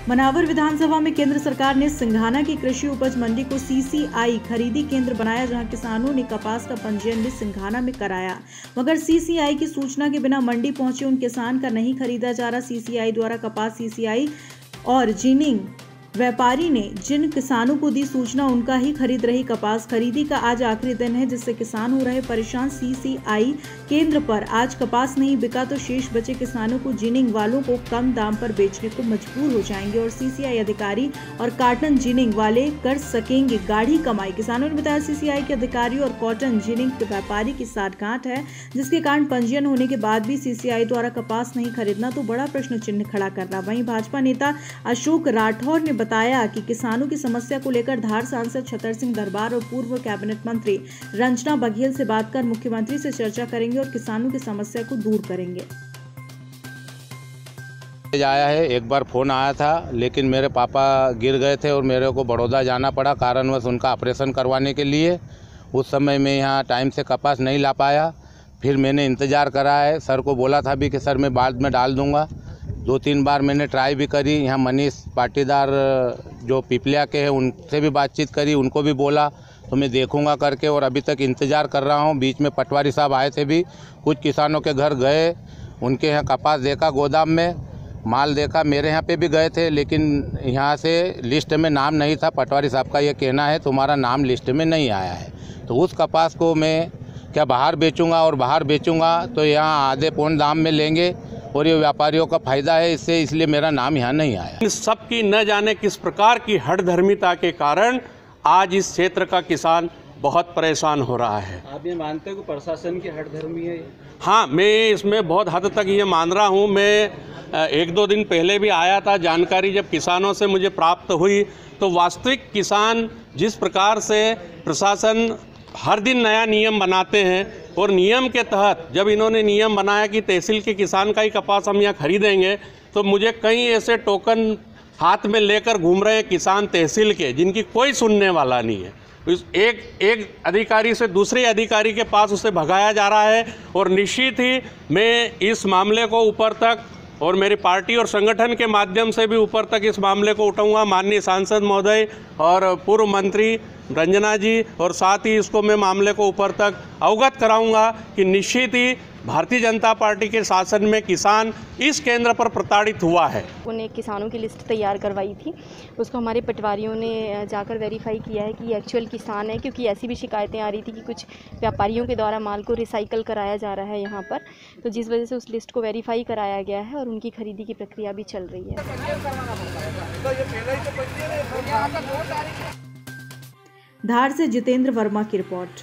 मनावर विधानसभा में केंद्र सरकार ने सिंघाना की कृषि उपज मंडी को सीसीआई खरीदी केंद्र बनाया, जहां किसानों ने कपास का पंजीयन भी सिंघाना में कराया, मगर सीसीआई की सूचना के बिना मंडी पहुंचे उन किसान का नहीं खरीदा जा रहा। सीसीआई द्वारा कपास सीसीआई और जिनिंग व्यापारी ने जिन किसानों को दी सूचना उनका ही खरीद रही। कपास खरीदी का आज आखिरी दिन है, जिससे किसान हो रहे परेशान। सीसीआई केंद्र पर आज कपास नहीं बिका तो शेष बचे किसानों को जिनिंग वालों को कम दाम पर बेचने को मजबूर हो जाएंगे और सीसीआई अधिकारी और कॉटन जिनिंग वाले कर सकेंगे गाढ़ी कमाई। किसानों ने बताया सीसीआई के अधिकारी और कॉटन जिनिंग के व्यापारी की साठगांठ है, जिसके कारण पंजीयन होने के बाद भी सीसीआई द्वारा कपास नहीं खरीदना तो बड़ा प्रश्न चिन्ह खड़ा कर रहा। वहीं भाजपा नेता अशोक राठौर ने बताया कि किसानों की समस्या को लेकर धार सांसद छतर सिंह दरबार और पूर्व कैबिनेट मंत्री रंजना बघेल से बात कर मुख्यमंत्री से चर्चा करेंगे और किसानों की समस्या को दूर करेंगे। आया है, एक बार फोन आया था, लेकिन मेरे पापा गिर गए थे और मेरे को बड़ौदा जाना पड़ा कारणवश उनका ऑपरेशन करवाने के लिए। उस समय मैं यहाँ टाइम से कपास नहीं ला पाया। फिर मैंने इंतज़ार करा है, सर को बोला था भी कि सर मैं बाद में डाल दूँगा। 2-3 बार मैंने ट्राई भी करी। यहाँ मनीष पाटीदार जो पिपलिया के हैं उनसे भी बातचीत करी, उनको भी बोला तो मैं देखूंगा करके, और अभी तक इंतज़ार कर रहा हूँ। बीच में पटवारी साहब आए थे भी, कुछ किसानों के घर गए, उनके यहाँ कपास देखा, गोदाम में माल देखा। मेरे यहाँ पे भी गए थे, लेकिन यहाँ से लिस्ट में नाम नहीं था। पटवारी साहब का ये कहना है तुम्हारा नाम लिस्ट में नहीं आया है। तो उस कपास को मैं क्या बाहर बेचूँगा, और बाहर बेचूँगा तो यहाँ आधे पौन दाम में लेंगे और ये व्यापारियों का फायदा है इससे, इसलिए मेरा नाम यहाँ नहीं आया। सबकी न जाने किस प्रकार की हठधर्मिता के कारण आज इस क्षेत्र का किसान बहुत परेशान हो रहा है। आप ये मानते हो कि प्रशासन की हठधर्मी है? हाँ, मैं इसमें बहुत हद तक ये मान रहा हूँ। मैं 1-2 दिन पहले भी आया था। जानकारी जब किसानों से मुझे प्राप्त हुई तो वास्तविक किसान जिस प्रकार से प्रशासन हर दिन नया नियम बनाते हैं, और नियम के तहत जब इन्होंने नियम बनाया कि तहसील के किसान का ही कपास हम यहाँ खरीदेंगे, तो मुझे कई ऐसे टोकन हाथ में लेकर घूम रहे हैं किसान तहसील के, जिनकी कोई सुनने वाला नहीं है। एक अधिकारी से दूसरे अधिकारी के पास उसे भगाया जा रहा है। और निश्चित ही मैं इस मामले को ऊपर तक और मेरी पार्टी और संगठन के माध्यम से भी ऊपर तक इस मामले को उठाऊंगा। माननीय सांसद महोदय और पूर्व मंत्री रंजना जी, और साथ ही इसको मैं मामले को ऊपर तक अवगत कराऊंगा कि निश्चित ही भारतीय जनता पार्टी के शासन में किसान इस केंद्र पर प्रताड़ित हुआ है। उन्हें किसानों की लिस्ट तैयार करवाई थी, उसको हमारे पटवारियों ने जाकर वेरीफाई किया है कि ये एक्चुअल किसान है, क्योंकि ऐसी भी शिकायतें आ रही थी कि कुछ व्यापारियों के द्वारा माल को रिसाइकल कराया जा रहा है यहाँ पर, तो जिस वजह से उस लिस्ट को वेरीफाई कराया गया है और उनकी खरीदी की प्रक्रिया भी चल रही है। धार से जितेंद्र वर्मा की रिपोर्ट।